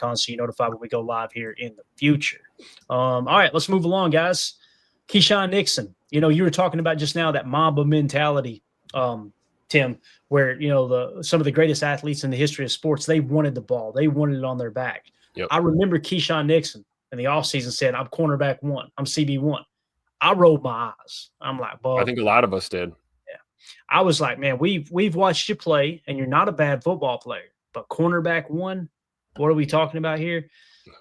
Locked On, so you're notified when we go live here in the future. All right, let's move along, guys. Keisean Nixon, you were talking about just now that Mamba mentality, Tim, where, some of the greatest athletes in the history of sports, they wanted the ball. They wanted it on their back. Yep. I remember Keisean Nixon in the offseason said, I'm cornerback 1. I'm CB1. I rolled my eyes. I'm like, Bob. I think a lot of us did. Yeah. I was like, man, we've watched you play, and you're not a bad football player. But cornerback 1, what are we talking about here?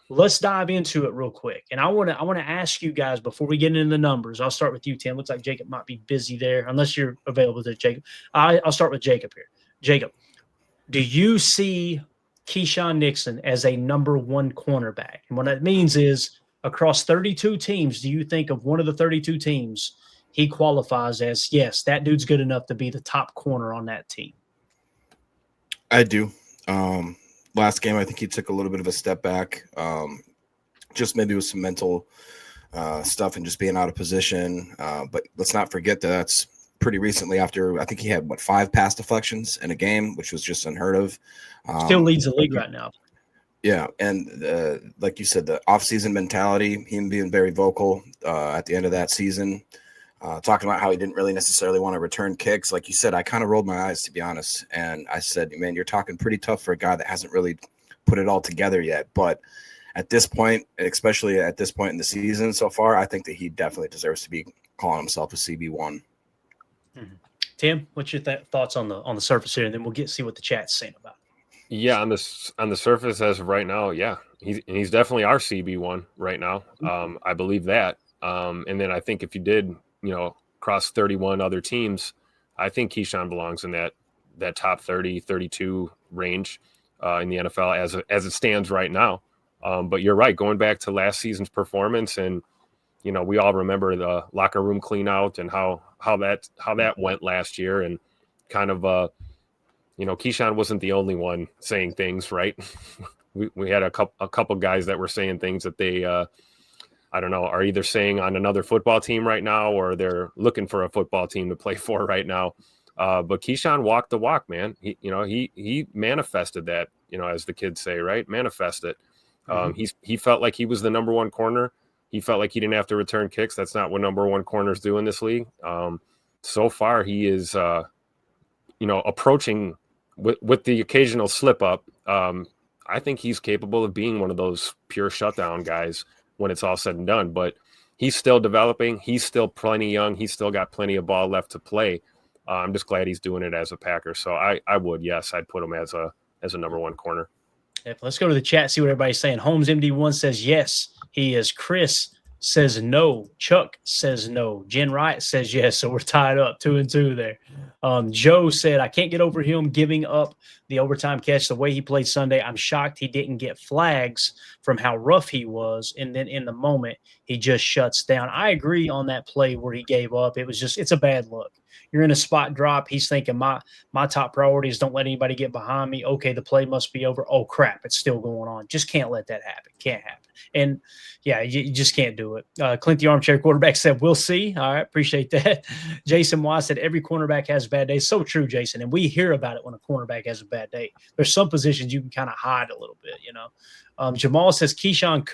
Let's dive into it real quick. And I want to ask you guys before we get into the numbers. I'll start with you, Tim. Looks like Jacob might be busy there, unless you're available to Jacob. I'll start with Jacob here. Jacob, do you see Keisean Nixon as a number 1 cornerback? And what that means is, across 32 teams, do you think of one of the 32 teams he qualifies as, yes, that dude's good enough to be the top corner on that team? I do. Last game, I think he took a little bit of a step back, just maybe with some mental stuff and just being out of position. But let's not forget that that's pretty recently after, I think he had, 5 pass deflections in a game, which was just unheard of. Still leads the league right now. Yeah, and like you said, the offseason mentality, him being very vocal at the end of that season, talking about how he didn't really necessarily want to return kicks. Like you said, I kind of rolled my eyes, to be honest, and I said, man, you're talking pretty tough for a guy that hasn't really put it all together yet. But at this point, especially at this point in the season so far, I think that he definitely deserves to be calling himself a CB1. Mm-hmm. Tim, what's your thoughts on the surface here, and then we'll see what the chat's saying about it. Yeah, on the surface as of right now, yeah, he's definitely our CB1 right now. I believe that. And then I think if you did, cross 31 other teams, I think Keisean belongs in that top 30, 32 range in the NFL as it stands right now. But you're right, going back to last season's performance, and we all remember the locker room clean out and how that went last year, and kind of Keisean wasn't the only one saying things, right? we had a couple guys that were saying things that they I don't know, are either saying on another football team right now, or they're looking for a football team to play for right now. But Keisean walked the walk, man. He manifested that, as the kids say, right? Manifest it. He felt like he was the number 1 corner. He felt like he didn't have to return kicks. That's not what number 1 corners do in this league. So far, he is, approaching with the occasional slip up. I think he's capable of being one of those pure shutdown guys when it's all said and done. But he's still developing. He's still plenty young. He's still got plenty of ball left to play. I'm just glad he's doing it as a Packer. So I'd put him as a number 1 corner. Yep, let's go to the chat, see what everybody's saying. Holmes MD1 says yes, he is. Chris says no. Chuck says no. Jen Wright says yes. So we're tied up 2-2 there. Joe said, I can't get over him giving up the overtime catch the way he played Sunday. I'm shocked he didn't get flags from how rough he was. And then in the moment, he just shuts down. I agree on that play where he gave up. It's a bad look. You're in a spot drop. He's thinking my top priority is don't let anybody get behind me. Okay, the play must be over. Oh, crap, it's still going on. Just can't let that happen. Can't happen. And, yeah, you just can't do it. Clint, the armchair quarterback, said, we'll see. All right, appreciate that. Jason Wise said, every cornerback has bad days. So true, Jason. And we hear about it when a cornerback has a bad day. There's some positions you can kind of hide a little bit, Jamal says Keisean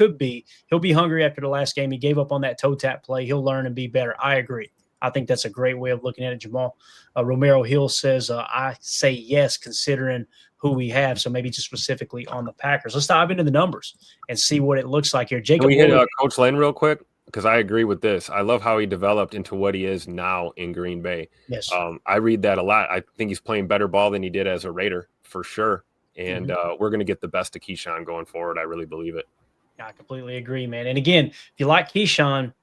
he'll be hungry after the last game. He gave up on that toe tap play. He'll learn and be better. I agree. I think that's a great way of looking at it, Jamal. Romero Hill says, I say yes, considering who we have. So maybe just specifically on the Packers. Let's dive into the numbers and see what it looks like here. Jacob, can we hit Coach Lane real quick? Because I agree with this. I love how he developed into what he is now in Green Bay. Yes. I read that a lot. I think he's playing better ball than he did as a Raider, for sure. And we're going to get the best of Keisean going forward. I really believe it. I completely agree, man. And again, if you like Keisean,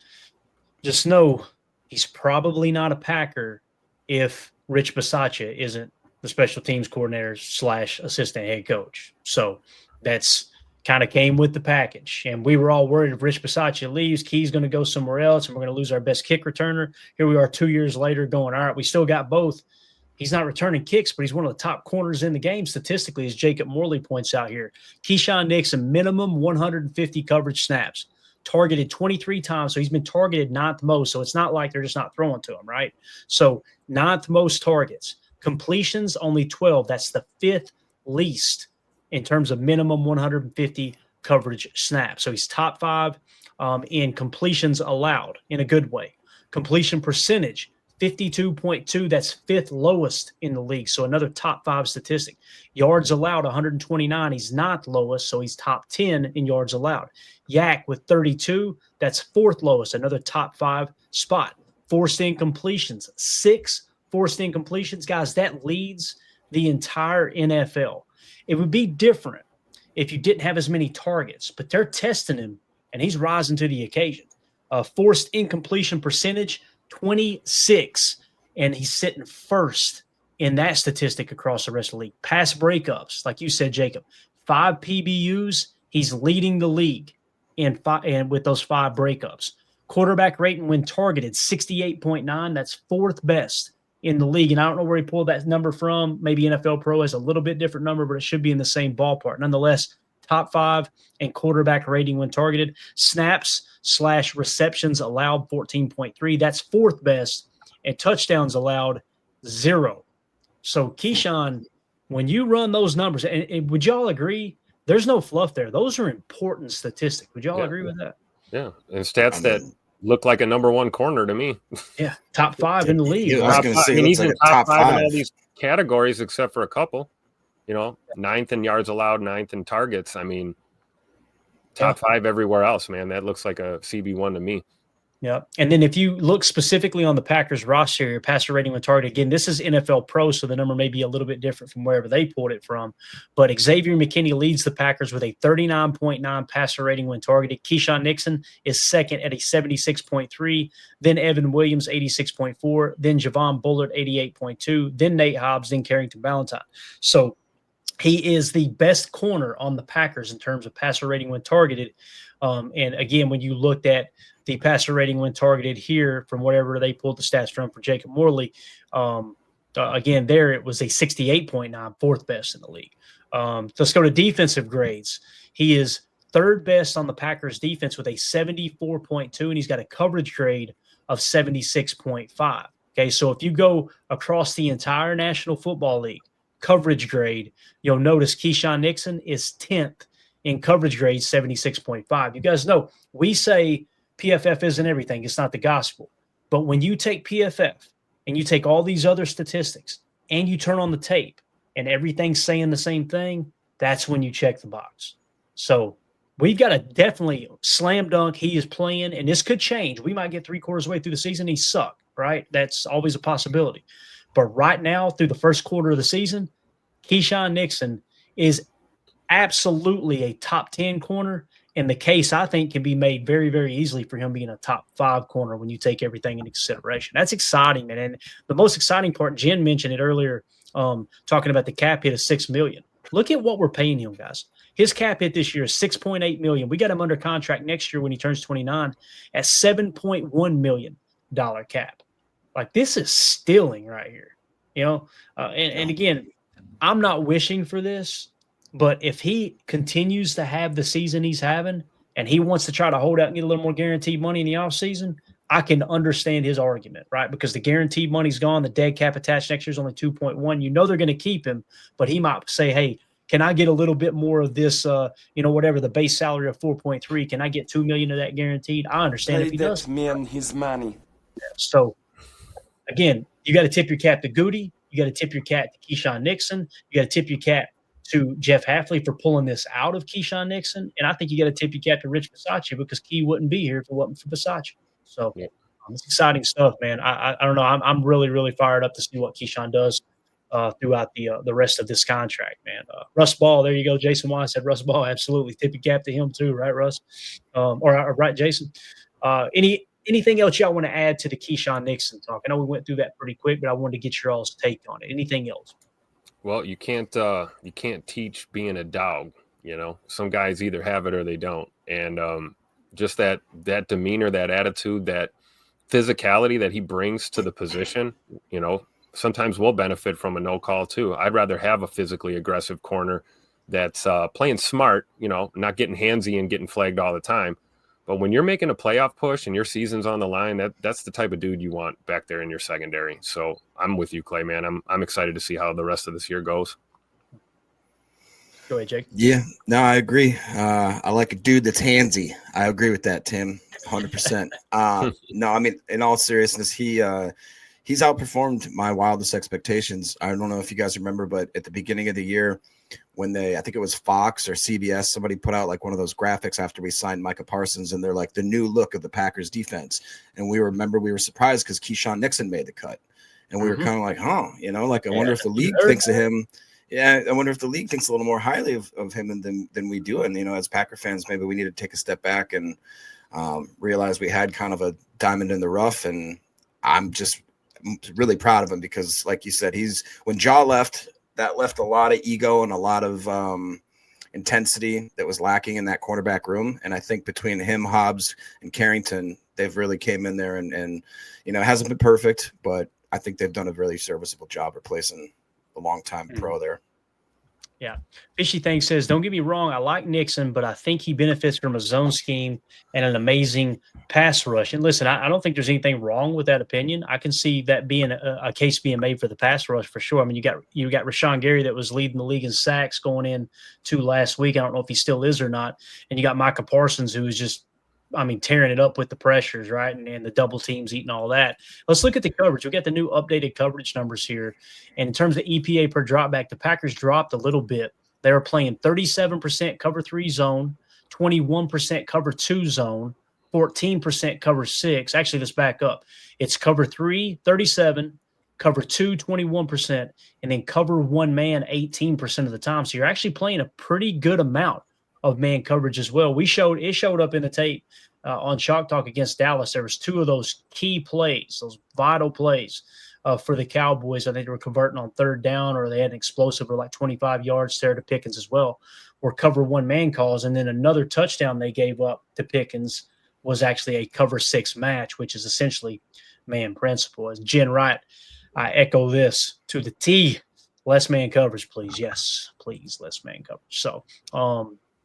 just know he's probably not a Packer if Rich Bisaccia isn't the special teams coordinator / assistant head coach. So that's kind of came with the package. And we were all worried if Rich Bisaccia leaves, Key's going to go somewhere else, and we're going to lose our best kick returner. Here we are 2 years later going, all right, we still got both. He's not returning kicks, but he's one of the top corners in the game statistically, as Jacob Morley points out here. Keisean Nixon, minimum 150 coverage snaps. Targeted 23 times, so he's been targeted 9th most, so it's not like they're just not throwing to him, right? So 9th most targets. Completions, only 12. That's the 5th least in terms of minimum 150 coverage snaps. So he's top 5 in completions allowed in a good way. Completion percentage, 52.2. That's 5th lowest in the league. So another top 5 statistic. Yards allowed, 129. He's not lowest, so he's top 10 in yards allowed. Yak with 32. That's 4th lowest, another top 5 spot. Forced incompletions, 6 forced incompletions. Guys, that leads the entire NFL. It would be different if you didn't have as many targets, but they're testing him, and he's rising to the occasion. Forced incompletion percentage, 26, and he's sitting first in that statistic across the rest of the league. Pass breakups, like you said, Jacob, 5 PBUs, he's leading the league in and with those 5 breakups. Quarterback rating when targeted, 68.9. That's 4th best in the league. And I don't know where he pulled that number from. Maybe NFL Pro has a little bit different number, but it should be in the same ballpark. Nonetheless, top 5 and quarterback rating when targeted. Snaps/receptions allowed, 14.3. That's 4th best. And touchdowns allowed, 0. So, Keisean, when you run those numbers, and would y'all agree, there's no fluff there. Those are important statistics. Would y'all agree with that? Yeah, and stats that look like a number 1 corner to me. Yeah, top 5 in the league. Yeah, I was going to say, he's like in top 5 in all these categories except for a couple. 9th in yards allowed, 9th in targets. I mean, top 5 everywhere else, man. That looks like a CB1 to me. Yeah. And then if you look specifically on the Packers roster, your passer rating when targeted, again, this is NFL Pro, so the number may be a little bit different from wherever they pulled it from. But Xavier McKinney leads the Packers with a 39.9 passer rating when targeted. Keisean Nixon is second at a 76.3. Then Evan Williams, 86.4. Then Javon Bullard, 88.2. Then Nate Hobbs, then Carrington Valentine. So he is the best corner on the Packers in terms of passer rating when targeted. And again, when you looked at the passer rating when targeted here from whatever they pulled the stats from for Jacob Morley, again, there it was a 68.9, 4th best in the league. Let's go to defensive grades. He is 3rd best on the Packers defense with a 74.2, and he's got a coverage grade of 76.5. Okay, so if you go across the entire National Football League coverage grade, you'll notice Keisean Nixon is 10th in coverage grade, 76.5. You guys know we say PFF isn't everything. It's not the gospel. But when you take PFF and you take all these other statistics and you turn on the tape and everything's saying the same thing, that's when you check the box. So we've got to definitely slam dunk. He is playing, and this could change. We might get 3/4 way through the season. He suck, right? That's always a possibility. But right now, through the first quarter of the season, Keisean Nixon is absolutely a top 10 corner. And the case, I think, can be made very, very easily for him being a top 5 corner when you take everything into consideration. That's exciting, man. And the most exciting part, Jen mentioned it earlier, talking about the cap hit of $6 million. Look at what we're paying him, guys. His cap hit this year is $6.8 million. We got him under contract next year when he turns 29 at $7.1 million cap. Like, this is stealing right here, and again, I'm not wishing for this, but if he continues to have the season he's having and he wants to try to hold out and get a little more guaranteed money in the offseason, I can understand his argument, right? Because the guaranteed money's gone. The dead cap attached next year is only 2.1. They're going to keep him, but he might say, hey, can I get a little bit more of this, whatever, the base salary of 4.3? Can I get $2 million of that guaranteed? I understand if he does. Man his money. So, again, you got to tip your cap to Goody. You got to tip your cap to Keisean Nixon. You got to tip your cap to Jeff Hafley for pulling this out of Keisean Nixon. And I think you got to tip your cap to Rich Bisaccia because Key wouldn't be here if it wasn't for Bisaccia. So it's exciting stuff, man. I don't know. I'm really, really fired up to see what Keisean does throughout the rest of this contract, man. Russ Ball, there you go. Jason Wise said Russ Ball, absolutely. Tip your cap to him too, right, Russ? Or right, Jason? Anything else y'all want to add to the Keisean Nixon talk? I know we went through that pretty quick, but I wanted to get your all's take on it. Anything else? Well, you can't teach being a dog. Some guys either have it or they don't. And just that demeanor, that attitude, that physicality that he brings to the position, sometimes we'll benefit from a no call too. I'd rather have a physically aggressive corner that's playing smart, not getting handsy and getting flagged all the time. But when you're making a playoff push and your season's on the line, that's the type of dude you want back there in your secondary. So I'm with you, Clay, man. I'm excited to see how the rest of this year goes. Go ahead, Jake. Yeah, no, I agree. I like a dude that's handsy. I agree with that, Tim, 100%. No, I mean, in all seriousness, he's outperformed my wildest expectations. I don't know if you guys remember, but at the beginning of the year, when I think it was Fox or CBS, somebody put out like one of those graphics after we signed Micah Parsons, and they're like the new look of the Packers defense. And we were surprised because Keisean Nixon made the cut. And we were kind of like, like, I wonder if the league thinks of him. Yeah, I wonder if the league thinks a little more highly of him than we do. And, as Packer fans, maybe we need to take a step back and realize we had kind of a diamond in the rough. And I'm just really proud of him because, like you said, when Jaw left, that left a lot of ego and a lot of intensity that was lacking in that quarterback room. And I think between him, Hobbs, and Carrington, they've really came in there and it hasn't been perfect, but I think they've done a really serviceable job replacing a long-time pro there. Yeah. Fishy Thing says, don't get me wrong, I like Nixon, but I think he benefits from a zone scheme and an amazing pass rush. And listen, I don't think there's anything wrong with that opinion. I can see that being a case being made for the pass rush for sure. I mean, you got Rashawn Gary that was leading the league in sacks going into last week. I don't know if he still is or not. And you got Micah Parsons, who is just, tearing it up with the pressures, right? And the double teams eating all that. Let's look at the coverage. We got the new updated coverage numbers here. And in terms of EPA per dropback, the Packers dropped a little bit. They were playing 37% cover 3 zone, 21% cover 2 zone, 14% cover 6. Actually, let's back up. It's cover 3, 37, cover 2, 21%, and then cover 1 man 18% of the time. So you're actually playing a pretty good amount of man coverage as well. It showed up in the tape on Chalk Talk against Dallas. There was 2 of those key plays, those vital plays for the Cowboys. I think they were converting on 3rd down, or they had an explosive or like 25 yards there to Pickens as well, were cover 1 man calls. And then another touchdown they gave up to Pickens was actually a cover 6 match, which is essentially man principle. As Jen Wright, I echo this to the T. Less man coverage, please. Yes, please, less man coverage. So,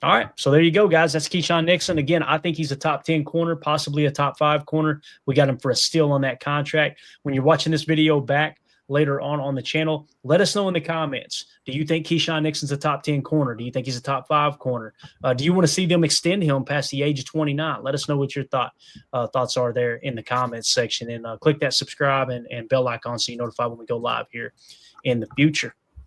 all right, so there you go, guys. That's Keisean Nixon. Again, I think he's a top 10 corner, possibly a top 5 corner. We got him for a steal on that contract. When you're watching this video back later on the channel, let us know in the comments. Do you think Keisean Nixon's a top 10 corner? Do you think he's a top 5 corner? Do you want to see them extend him past the age of 29? Let us know what your thoughts are there in the comments section. And click that subscribe and bell icon so you're notified when we go live here in the future.